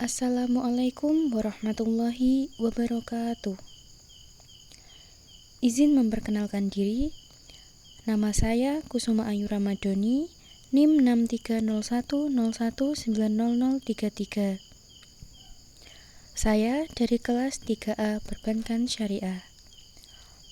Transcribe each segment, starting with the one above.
Assalamualaikum warahmatullahi wabarakatuh. Izin memperkenalkan diri. Nama saya Kusuma Ayu Ramadhani, NIM 630101900033. Saya dari kelas 3A Perbankan Syariah.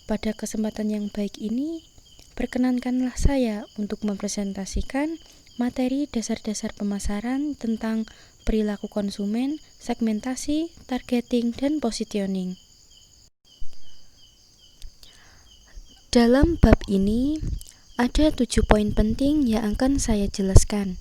Pada kesempatan yang baik ini, perkenankanlah saya untuk mempresentasikan materi dasar-dasar pemasaran tentang perilaku konsumen, segmentasi, targeting, dan positioning. Dalam bab ini, ada 7 poin penting yang akan saya jelaskan,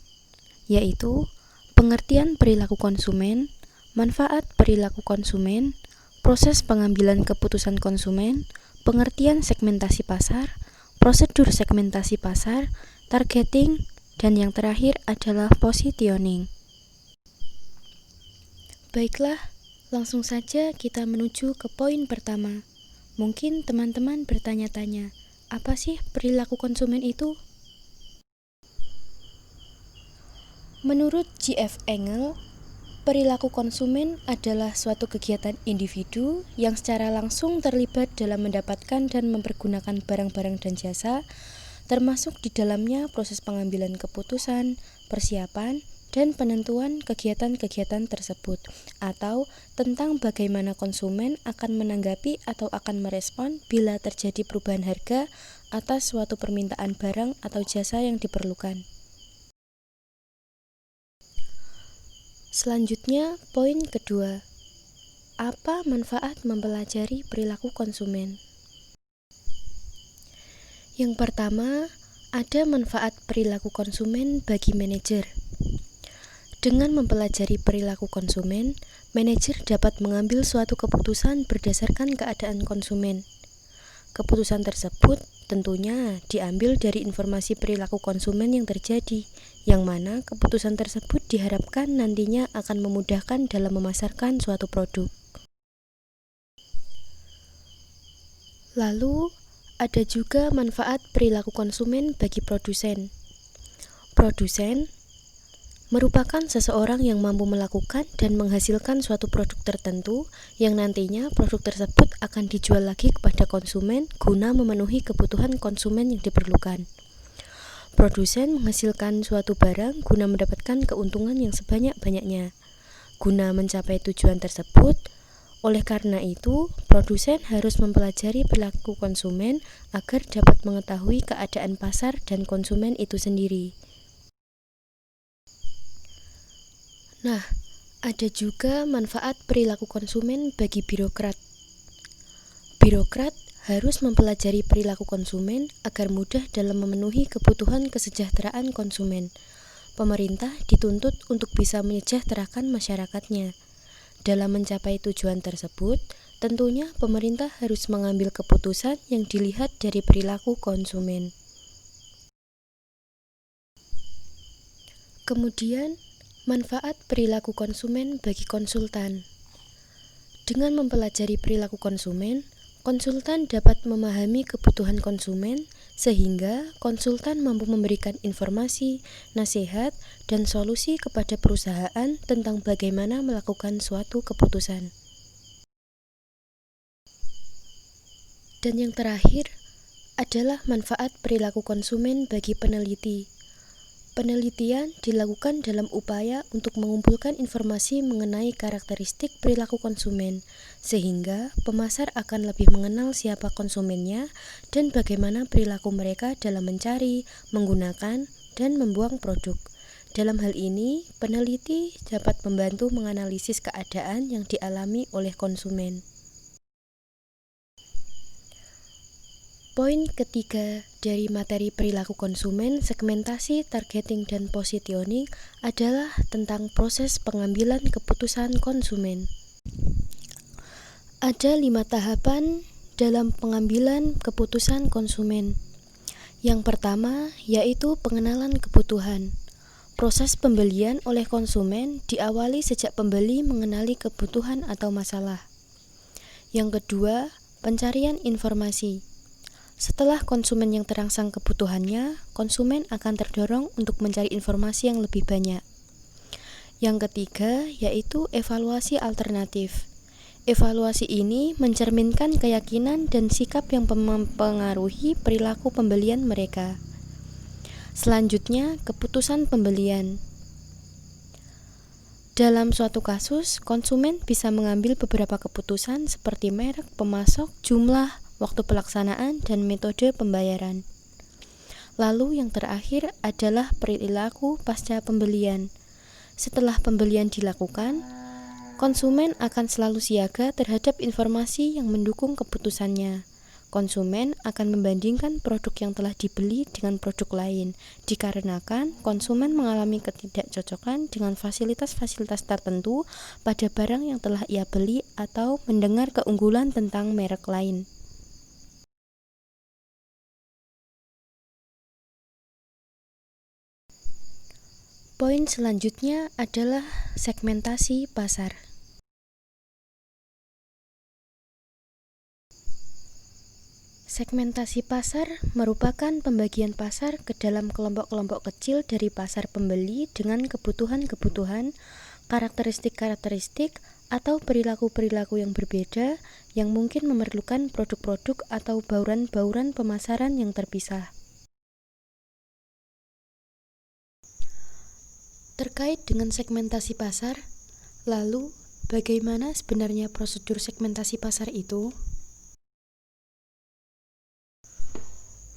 yaitu pengertian perilaku konsumen, manfaat perilaku konsumen, proses pengambilan keputusan konsumen, pengertian segmentasi pasar, prosedur segmentasi pasar, targeting, dan yang terakhir adalah positioning. Baiklah, langsung saja kita menuju ke poin pertama. Mungkin teman-teman bertanya-tanya, apa sih perilaku konsumen itu? Menurut J.F. Engel, perilaku konsumen adalah suatu kegiatan individu yang secara langsung terlibat dalam mendapatkan dan mempergunakan barang-barang dan jasa, termasuk di dalamnya proses pengambilan keputusan, persiapan, dan penentuan kegiatan-kegiatan tersebut, atau tentang bagaimana konsumen akan menanggapi atau akan merespon bila terjadi perubahan harga atas suatu permintaan barang atau jasa yang diperlukan. Selanjutnya, poin kedua. Apa manfaat mempelajari perilaku konsumen? Yang pertama, ada manfaat perilaku konsumen bagi manajer. Dengan mempelajari perilaku konsumen, manajer dapat mengambil suatu keputusan berdasarkan keadaan konsumen. Keputusan tersebut tentunya diambil dari informasi perilaku konsumen yang terjadi, yang mana keputusan tersebut diharapkan nantinya akan memudahkan dalam memasarkan suatu produk. Lalu, ada juga manfaat perilaku konsumen bagi produsen. Produsen merupakan seseorang yang mampu melakukan dan menghasilkan suatu produk tertentu yang nantinya produk tersebut akan dijual lagi kepada konsumen guna memenuhi kebutuhan konsumen yang diperlukan. Produsen menghasilkan suatu barang guna mendapatkan keuntungan yang sebanyak-banyaknya. Guna mencapai tujuan tersebut, oleh karena itu, produsen harus mempelajari perilaku konsumen agar dapat mengetahui keadaan pasar dan konsumen itu sendiri. Nah, ada juga manfaat perilaku konsumen bagi birokrat. Birokrat harus mempelajari perilaku konsumen agar mudah dalam memenuhi kebutuhan kesejahteraan konsumen. Pemerintah dituntut untuk bisa menyejahterakan masyarakatnya. Dalam mencapai tujuan tersebut, tentunya pemerintah harus mengambil keputusan yang dilihat dari perilaku konsumen. Kemudian, manfaat perilaku konsumen bagi konsultan. Dengan mempelajari perilaku konsumen, konsultan dapat memahami kebutuhan konsumen sehingga konsultan mampu memberikan informasi, nasihat, dan solusi kepada perusahaan tentang bagaimana melakukan suatu keputusan. Dan yang terakhir adalah manfaat perilaku konsumen bagi peneliti. Penelitian dilakukan dalam upaya untuk mengumpulkan informasi mengenai karakteristik perilaku konsumen, sehingga pemasar akan lebih mengenal siapa konsumennya dan bagaimana perilaku mereka dalam mencari, menggunakan, dan membuang produk. Dalam hal ini, peneliti dapat membantu menganalisis keadaan yang dialami oleh konsumen. Poin ketiga dari materi perilaku konsumen, segmentasi, targeting, dan positioning adalah tentang proses pengambilan keputusan konsumen. Ada 5 tahapan dalam pengambilan keputusan konsumen. Yang pertama yaitu pengenalan kebutuhan. Proses pembelian oleh konsumen diawali sejak pembeli mengenali kebutuhan atau masalah. Yang kedua, pencarian informasi. Setelah konsumen yang terangsang kebutuhannya, konsumen akan terdorong untuk mencari informasi yang lebih banyak. Yang ketiga yaitu evaluasi alternatif. Evaluasi ini mencerminkan keyakinan dan sikap yang mempengaruhi perilaku pembelian mereka. Selanjutnya, keputusan pembelian. Dalam suatu kasus, konsumen bisa mengambil beberapa keputusan seperti merek, pemasok, jumlah, waktu pelaksanaan, dan metode pembayaran. Lalu yang terakhir adalah perilaku pasca pembelian. Setelah pembelian dilakukan, konsumen akan selalu siaga terhadap informasi yang mendukung keputusannya. Konsumen akan membandingkan produk yang telah dibeli dengan produk lain, dikarenakan konsumen mengalami ketidakcocokan dengan fasilitas-fasilitas tertentu pada barang yang telah ia beli atau mendengar keunggulan tentang merek lain. Poin selanjutnya adalah segmentasi pasar. Segmentasi pasar merupakan pembagian pasar ke dalam kelompok-kelompok kecil dari pasar pembeli dengan kebutuhan-kebutuhan, karakteristik-karakteristik, atau perilaku-perilaku yang berbeda yang mungkin memerlukan produk-produk atau bauran-bauran pemasaran yang terpisah. Terkait dengan segmentasi pasar, lalu bagaimana sebenarnya prosedur segmentasi pasar itu?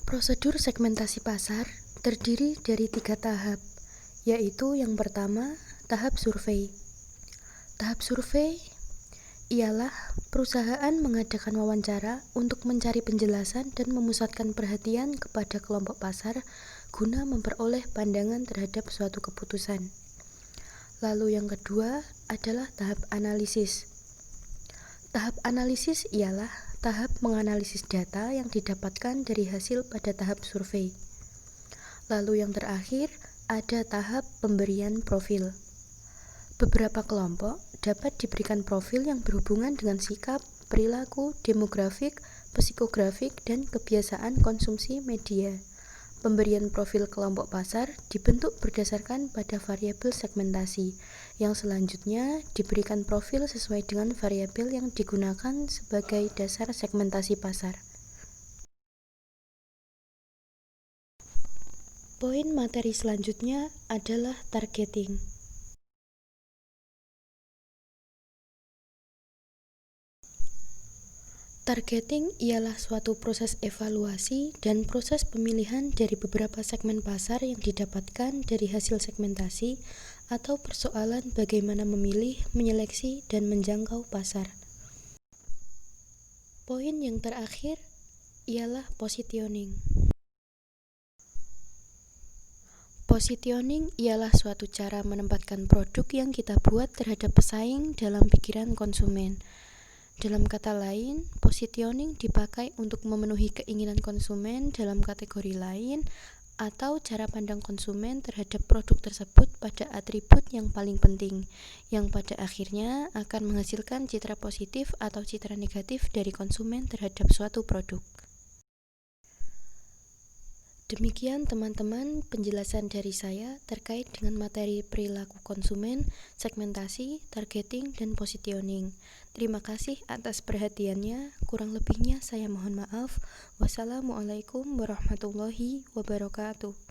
Prosedur segmentasi pasar terdiri dari 3 tahap, yaitu yang pertama, tahap survei. Tahap survei ialah perusahaan mengadakan wawancara untuk mencari penjelasan dan memusatkan perhatian kepada kelompok pasar guna memperoleh pandangan terhadap suatu keputusan. Lalu yang kedua adalah tahap analisis. Tahap analisis ialah tahap menganalisis data yang didapatkan dari hasil pada tahap survei. Lalu yang terakhir ada tahap pemberian profil. Beberapa kelompok dapat diberikan profil yang berhubungan dengan sikap, perilaku, demografik, psikografik, dan kebiasaan konsumsi media. Pemberian profil kelompok pasar dibentuk berdasarkan pada variabel segmentasi, yang selanjutnya diberikan profil sesuai dengan variabel yang digunakan sebagai dasar segmentasi pasar. Poin materi selanjutnya adalah targeting. Targeting ialah suatu proses evaluasi dan proses pemilihan dari beberapa segmen pasar yang didapatkan dari hasil segmentasi atau persoalan bagaimana memilih, menyeleksi, dan menjangkau pasar. Poin yang terakhir ialah positioning. Positioning ialah suatu cara menempatkan produk yang kita buat terhadap pesaing dalam pikiran konsumen. Dalam kata lain, positioning dipakai untuk memenuhi keinginan konsumen dalam kategori lain atau cara pandang konsumen terhadap produk tersebut pada atribut yang paling penting, yang pada akhirnya akan menghasilkan citra positif atau citra negatif dari konsumen terhadap suatu produk. Demikian teman-teman penjelasan dari saya terkait dengan materi perilaku konsumen, segmentasi, targeting, dan positioning. Terima kasih atas perhatiannya, kurang lebihnya saya mohon maaf. Wassalamualaikum warahmatullahi wabarakatuh.